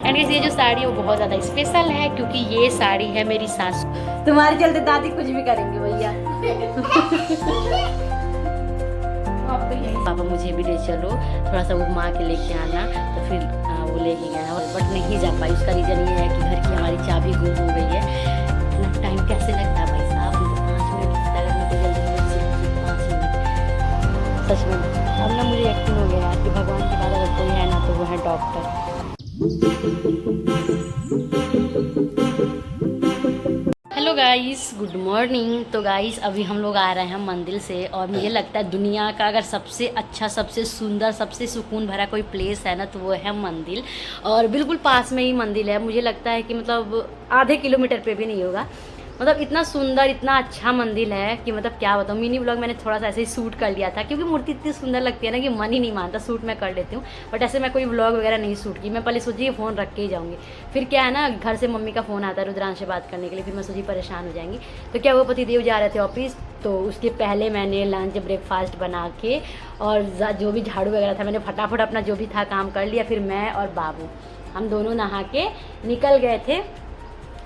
And ये जो साड़ी है वो बहुत ज़्यादा स्पेशल है क्योंकि ये साड़ी है मेरी सासू। तुम्हारे चलते दादी कुछ भी करेंगे भैया। पापा मुझे भी ले चलो, थोड़ा सा घुमा के लेके आना, तो फिर वो लेके गए और बट नहीं जा पाई। उसका रीज़न ये है कि घर की हमारी चाबी गुम हो गई है। इतना टाइम कैसे लगता है भाई साहब, मुझे 5 मिनट लगता है, मुझे जल्दी 5 मिनट। सच में अब ना मुझे यकीन हो गया कि भगवान के बाद अगर कोई है ना तो वो है doctor. Hello guys, good morning. तो गाइस अभी हम लोग आ रहे हैं मंदिर से और मुझे लगता है दुनिया का अगर सबसे अच्छा, सबसे सुंदर, सबसे सुकून भरा कोई प्लेस है ना तो वो है मंदिर। और बिल्कुल पास में ही मंदिर है। मुझे लगता है कि मतलब आधे किलोमीटर पे भी नहीं होगा। मतलब इतना सुंदर, इतना अच्छा मंदिर है कि मतलब क्या बताऊँ। मिनी व्लॉग मैंने थोड़ा सा ऐसे ही शूट कर लिया था क्योंकि मूर्ति इतनी सुंदर लगती है ना कि मन ही नहीं मानता। शूट मैं कर लेती हूँ बट ऐसे मैं कोई व्लॉग वगैरह नहीं शूट की। मैं पहले सोची फ़ोन रख के ही जाऊँगी, फिर क्या है ना घर से मम्मी का फ़ोन आता है रुद्रांश से बात करने के लिए, फिर मैं सोची परेशान हो जाएंगी। तो क्या वो पतिदेव जा रहे थे ऑफिस, तो उसके पहले मैंने लंच ब्रेकफास्ट बना के और जो भी झाड़ू वगैरह था मैंने फटाफट अपना जो भी था काम कर लिया। फिर मैं और बाबू हम दोनों नहा के निकल गए थे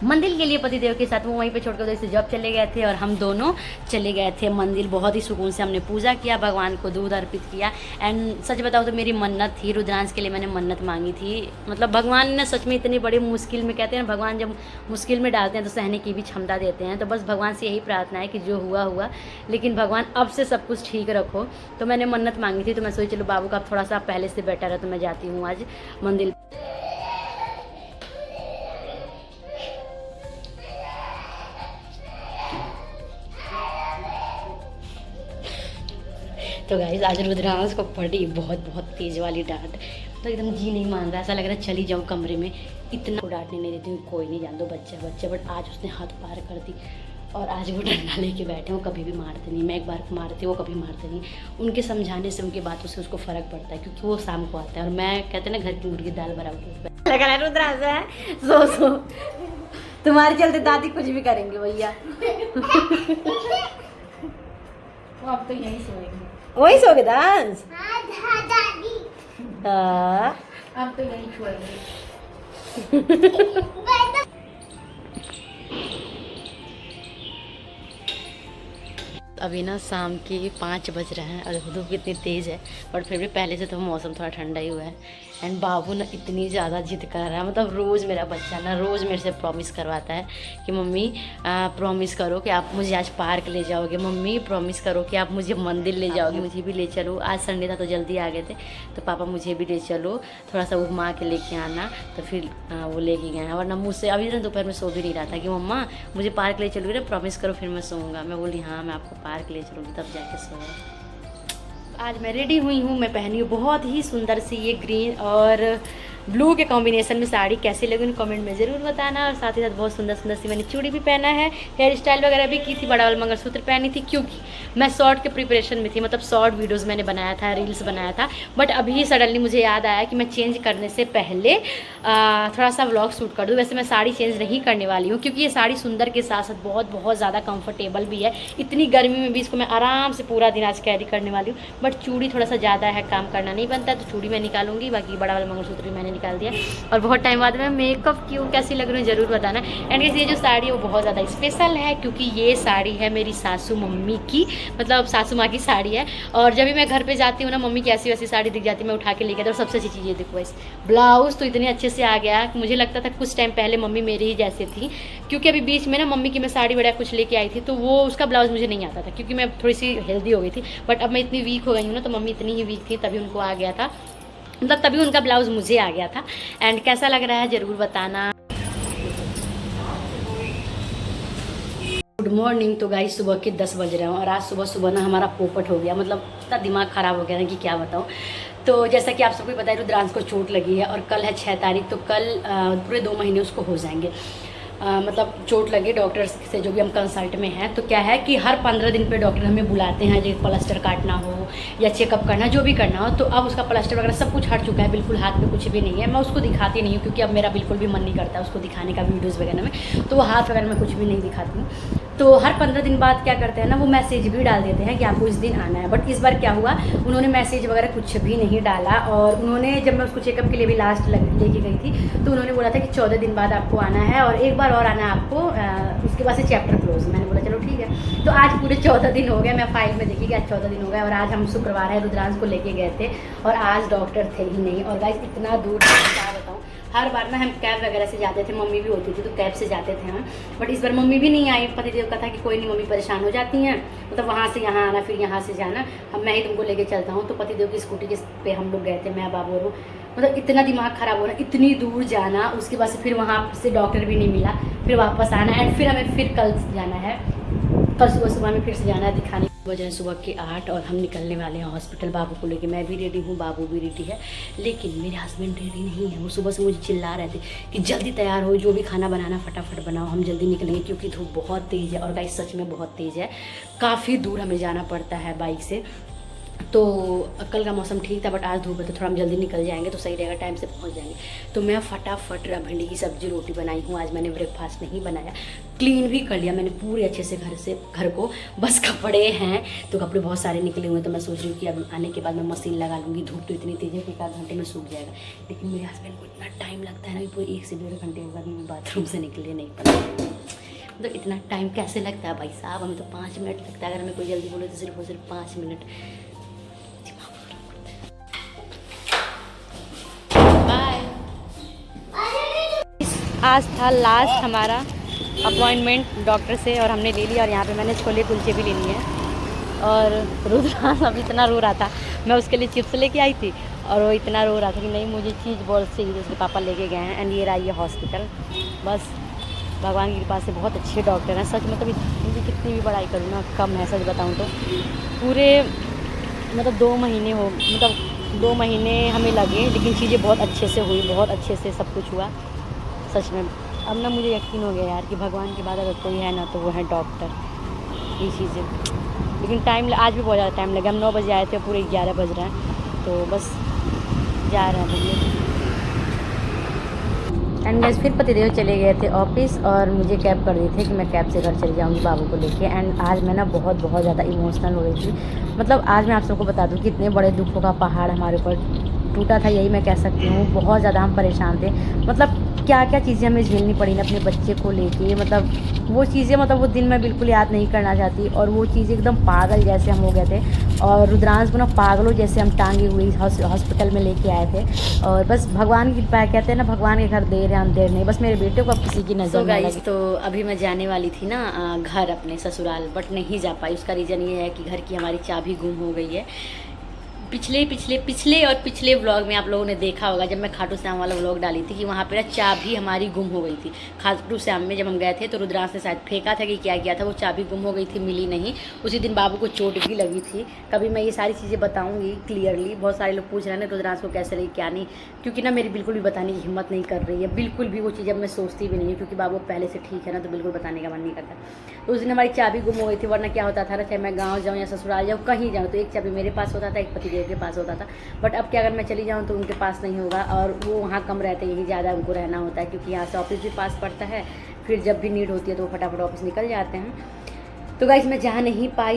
मंदिर के लिए पतिदेव के साथ। वो वहीं पे छोड़कर उधर से जॉब चले गए थे और हम दोनों चले गए थे मंदिर। बहुत ही सुकून से हमने पूजा किया, भगवान को दूध अर्पित किया। एंड सच बताओ तो मेरी मन्नत थी, रुद्रांश के लिए मैंने मन्नत मांगी थी। मतलब भगवान ने सच में इतनी बड़ी मुश्किल में, कहते हैं ना भगवान जब मुश्किल में डालते हैं तो सहने की भी क्षमता देते हैं। तो बस भगवान से यही प्रार्थना है कि जो हुआ हुआ, लेकिन भगवान अब से सब कुछ ठीक रखो। तो मैंने मन्नत मांगी थी, तो मैं सोची चलो बाबू का थोड़ा सा पहले से बेटर है तो मैं जाती हूँ आज मंदिर। तो गाइस आज रुद्रांश को पड़ी बहुत बहुत तेज़ वाली डांट। तो एकदम जी नहीं मान रहा, ऐसा लग रहा है चली जाऊँ कमरे में। इतना को डांटने नहीं देती हूँ, कोई नहीं, जान दो बच्चा। बट आज उसने हाथ पार कर दी और आज वो डंडा लेके बैठे। वो कभी भी मारते नहीं, मैं एक बार मारती वो कभी मारते नहीं। उनके समझाने से, उनकी बातों से उसको फ़र्क पड़ता है क्योंकि वो शाम को आता है और मैं कहते हैं ना घर की मुर्गी दाल बराबर लगा है रुद्रांश है, सो तुम्हारे चलते दादी कुछ भी करेंगे भैया। अब तो यहीं सोएंगे। वही सो गए दांस। अब तो यहीं सोएंगे। अभी ना शाम के 5 बज रहे हैं और धूप कितनी तेज़ है बट फिर भी पहले से तो मौसम थोड़ा ठंडा ही हुआ है। एंड बाबू ना इतनी ज़्यादा जिद कर रहा है। मतलब रोज़ मेरा बच्चा ना रोज़ मेरे से प्रॉमिस करवाता है कि मम्मी प्रॉमिस करो कि आप मुझे आज पार्क ले जाओगे, मम्मी प्रॉमिस करो कि आप मुझे मंदिर ले जाओगे, मुझे भी ले चलो। आज संडे था तो जल्दी आ गए थे, तो पापा मुझे भी ले चलो, थोड़ा सा घुमा के लेके आना, तो फिर वो लेके गए हैं। वरना मुझसे अभी ना दोपहर में सो भी नहीं रहा था कि मम्मा मुझे पार्क ले चलोगे ना, प्रॉमिस करो फिर मैं सोऊंगा। मैं बोली हाँ मैं आपको पार्क ले चलूँगी, तब जाके सोऊंगा। आज मैं रेडी हुई हूँ, मैं पहनी हूँ बहुत ही सुंदर सी ये ग्रीन और ब्लू के कॉम्बिनेशन में साड़ी। कैसी लगी उन्हें कमेंट में ज़रूर बताना। और साथ ही साथ बहुत सुंदर सुंदर सी मैंने चूड़ी भी पहना है, हेयर स्टाइल वगैरह भी की थी, बड़ा वाला मंगलसूत्र पहनी थी क्योंकि मैं शॉर्ट के प्रिपरेशन में थी। मतलब शॉर्ट वीडियोज़ मैंने बनाया था, रील्स बनाया था, बट अभी सडनली मुझे याद आया कि मैं चेंज करने से पहले थोड़ा सा व्लॉग शूट कर दूँ। वैसे मैं साड़ी चेंज नहीं करने वाली हूँ क्योंकि ये साड़ी सुंदर के साथ साथ बहुत बहुत ज़्यादा कंफर्टेबल भी है। इतनी गर्मी में भी इसको मैं आराम से पूरा दिन आज कैरी करने वाली हूँ। बट चूड़ी थोड़ा सा ज़्यादा है, काम करना नहीं बनता, तो चूड़ी मैं निकालूंगी। बाकी बड़ा वाला मंगलसूत्र भी मैंने निकाल दिया। और बहुत टाइम बाद मैं मेकअप की हूँ, कैसी लग रही हूँ ज़रूर बताना। एंड ये जो साड़ी है वो बहुत ज़्यादा स्पेशल है क्योंकि ये साड़ी है मेरी सासू मम्मी की, मतलब सासू माँ की साड़ी है। और जब भी मैं घर पे जाती हूँ ना, मम्मी की ऐसी वैसी साड़ी दिख जाती है, मैं उठा के लेके आती हूँ। और सबसे अच्छी चीज़ ये देखो, इस ब्लाउज़ तो इतने अच्छे से आ गया। मुझे लगता था कुछ टाइम पहले मम्मी मेरी ही जैसे थी क्योंकि अभी बीच में ना मम्मी की मैं साड़ी वगैरह कुछ लेके आई थी तो वो उसका ब्लाउज़ मुझे नहीं आता था क्योंकि मैं थोड़ी सी हेल्दी हो गई थी। बट अब मैं इतनी वीक हो गई हूँ ना, तो मम्मी इतनी ही वीक थी तभी उनको आ गया था, मतलब तभी उनका ब्लाउज़ मुझे आ गया था। एंड कैसा लग रहा है ज़रूर बताना। Good morning. तो गाइस सुबह के 10 बज रहे हैं और आज सुबह सुबह ना हमारा पोपट हो गया। मतलब इतना दिमाग ख़राब हो गया ना कि क्या बताऊँ। तो जैसा कि आप सबको पता है रुद्रांश को चोट लगी है और कल है 6 तारीख, तो कल पूरे 2 महीने उसको हो जाएंगे। मतलब चोट लगे डॉक्टर से जो भी हम कंसल्ट में हैं। तो क्या है कि हर 15 दिन पे डॉक्टर हमें बुलाते हैं, जैसे प्लास्टर काटना हो या चेकअप करना, जो भी करना हो। तो अब उसका प्लास्टर वगैरह सब कुछ हट चुका है, बिल्कुल हाथ में कुछ भी नहीं है। मैं उसको दिखाती नहीं हूँ क्योंकि अब मेरा बिल्कुल भी मन नहीं करता उसको दिखाने का वीडियोज़ वगैरह में, तो वो हाथ वगैरह में कुछ भी नहीं दिखाती हूँ। तो हर 15 दिन बाद क्या करते हैं ना, वो मैसेज भी डाल देते हैं कि आपको इस दिन आना है। बट इस बार क्या हुआ, उन्होंने मैसेज वगैरह कुछ भी नहीं डाला। और उन्होंने, जब मैं उसको चेकअप के लिए भी लास्ट लेके गई थी, तो उन्होंने बोला था कि 14 दिन बाद आपको आना है और एक बार और आना है आपको, उसके बाद से चैप्टर क्लोज। मैंने बोला चलो ठीक है। तो आज पूरे 14 दिन हो गए, मैं फाइल में देखी कि आज 14 दिन हो गए। और आज हम शुक्रवार है, रुद्रांश को लेके गए थे और आज डॉक्टर थे ही नहीं। और गाइस इतना दूर, क्या बताऊँ, हर बार ना हम कैब वगैरह से जाते थे, मम्मी भी होती थी तो कैब से जाते थे हम। बट इस बार मम्मी भी नहीं आई। पतिदेव का था कि कोई नहीं, मम्मी परेशान हो जाती हैं, मतलब वहाँ से यहाँ आना, फिर यहाँ से जाना, हम मैं ही तुमको लेके चलता हूँ। तो पतिदेव की स्कूटी पे हम लोग गए थे, मैं बाबू और वो। मतलब इतना दिमाग ख़राब हो रहा, इतनी दूर जाना, उसके बाद से फिर वहाँ से डॉक्टर भी नहीं मिला, फिर वापस आना एंड फिर हमें फिर कल जाना है, कल सुबह में फिर से जाना है दिखाने। बजे सुबह के 8 और हम निकलने वाले हैं हॉस्पिटल बाबू को लेके। मैं भी रेडी हूँ, बाबू भी रेडी है, लेकिन मेरे हस्बैंड रेडी नहीं है। वो सुबह से मुझे चिल्ला रहे थे कि जल्दी तैयार हो, जो भी खाना बनाना फटाफट बनाओ, हम जल्दी निकलेंगे क्योंकि धूप बहुत तेज़ है। और गाइस सच में बहुत तेज़ है, काफ़ी दूर हमें जाना पड़ता है बाइक से। तो कल का मौसम ठीक था बट आज धूप है, तो थोड़ा हम जल्दी निकल जाएंगे तो सही रहेगा, टाइम से पहुंच जाएंगे। तो मैं फटाफट भिंडी की सब्जी रोटी बनाई हूँ। आज मैंने ब्रेकफास्ट नहीं बनाया, क्लीन भी कर लिया मैंने पूरे अच्छे से घर को। बस कपड़े हैं तो कपड़े बहुत सारे निकले हुए हैं, तो मैं सोच रही हूँ कि अब आने के बाद मैं मशीन लगा लूँगी। धूप तो इतनी तेज़ है कि 1 घंटे में सूख जाएगा, लेकिन मेरे हस्बैंड को इतना टाइम लगता है ना, पूरे 1 से 1.5 घंटे के बाद मैं बाथरूम से निकले नहीं पता। मतलब इतना टाइम कैसे लगता है भाई साहब, हमें तो 5 मिनट लगता है। अगर हमें कोई जल्दी बोले तो सिर्फ और सिर्फ 5 मिनट। आज था लास्ट हमारा अपॉइंटमेंट डॉक्टर से और हमने ले लिया। और यहाँ पे मैंने छोले कुलचे भी ले लिए हैं। और रुद्रांश अब इतना रो रहा था, मैं उसके लिए चिप्स लेके आई थी और वो इतना रो रहा था कि नहीं मुझे चीज़ बॉल चाहिए, उसके पापा लेके गए हैं। एंड ये रहा ये हॉस्पिटल। बस भगवान की कृपा से बहुत अच्छे डॉक्टर हैं सच। मतलब इनकी कितनी भी बड़ाई करूँ ना कम है, सच बताऊँ तो। पूरे मतलब 2 महीने हो, मतलब 2 महीने हमें लगे, लेकिन चीज़ें बहुत अच्छे से हुई, बहुत अच्छे से सब कुछ हुआ सच में। अब ना मुझे यकीन हो गया यार कि भगवान के बाद अगर कोई है ना तो वो है डॉक्टर। ये चीज़ें, लेकिन टाइम आज भी बहुत ज़्यादा टाइम लगा। हम 9 बजे आए थे, पूरे 11 बज रहे हैं, तो बस जा रहे हैं हम। एंड गैस फिर पतिदेव चले गए थे ऑफिस और मुझे कैब कर दी थी कि मैं कैब से घर चली जाऊंगी बाबू को लेके। एंड आज मैं ना बहुत ज़्यादा इमोशनल हो रही थी। मतलब आज मैं आप सबको बता दूं कि इतने बड़े दुखों का पहाड़ हमारे ऊपर टूटा था, यही मैं कह सकती हूँ। बहुत ज़्यादा हम परेशान थे, मतलब क्या क्या चीज़ें हमें झेलनी पड़ी ना अपने बच्चे को लेके। मतलब वो चीज़ें, मतलब वो दिन मैं बिल्कुल याद नहीं करना चाहती। और वो चीज़ें एकदम पागल जैसे हम हो गए थे, और रुद्रांश को ना पागलों जैसे हम टांगे हुई हॉस्पिटल में लेके आए थे। और बस भगवान की कृपा, कहते हैं ना भगवान के घर देर है अंधेर नहीं, बस मेरे बेटे को अब किसी की नज़र नहीं लगी। तो अभी मैं जाने वाली थी ना घर अपने ससुराल, बट नहीं जा पाई। उसका रीज़न ये है कि घर की हमारी चाबी गुम हो गई है। पिछले व्लॉग में आप लोगों ने देखा होगा जब मैं खाटू श्याम वाला व्लॉग डाली थी कि वहाँ पे ना चाबी हमारी गुम हो गई थी। खाटू श्याम में जब हम गए थे तो रुद्रांश ने शायद फेंका था कि क्या किया था, वो चाबी गुम हो गई थी, मिली नहीं। उसी दिन बाबू को चोट भी लगी थी। कभी मैं ये सारी चीज़ें बताऊँगी क्लियरली। बहुत सारे लोग पूछ रहे हैं ना रुद्रांश को कैसे लगी क्या नहीं, क्योंकि ना मेरी बिल्कुल भी बताने की हिम्मत नहीं कर रही है, बिल्कुल भी। वो चीज़ अब मैं सोचती भी नहीं है, क्योंकि बाबू पहले से ठीक है ना, तो बिल्कुल बताने का मन नहीं करता। तो उस दिन हमारी चाबी गुम हो गई थी। वरना क्या होता था ना, चाहे मैं गाँव जाऊँ या ससुराल जाऊँ, कहीं जाऊँ, तो एक चाबी मेरे पास होता था, एक पतिदेव के पास होता था। बट अब क्या, अगर मैं चली जाऊँ तो उनके पास नहीं होगा, और वो वहाँ कम रहते, यही ज़्यादा उनको रहना होता है, क्योंकि यहाँ से ऑफिस भी पास पड़ता है। फिर जब भी नीड होती है तो वो फटाफट ऑफिस निकल जाते हैं। तो गाइस मैं जा नहीं पाई।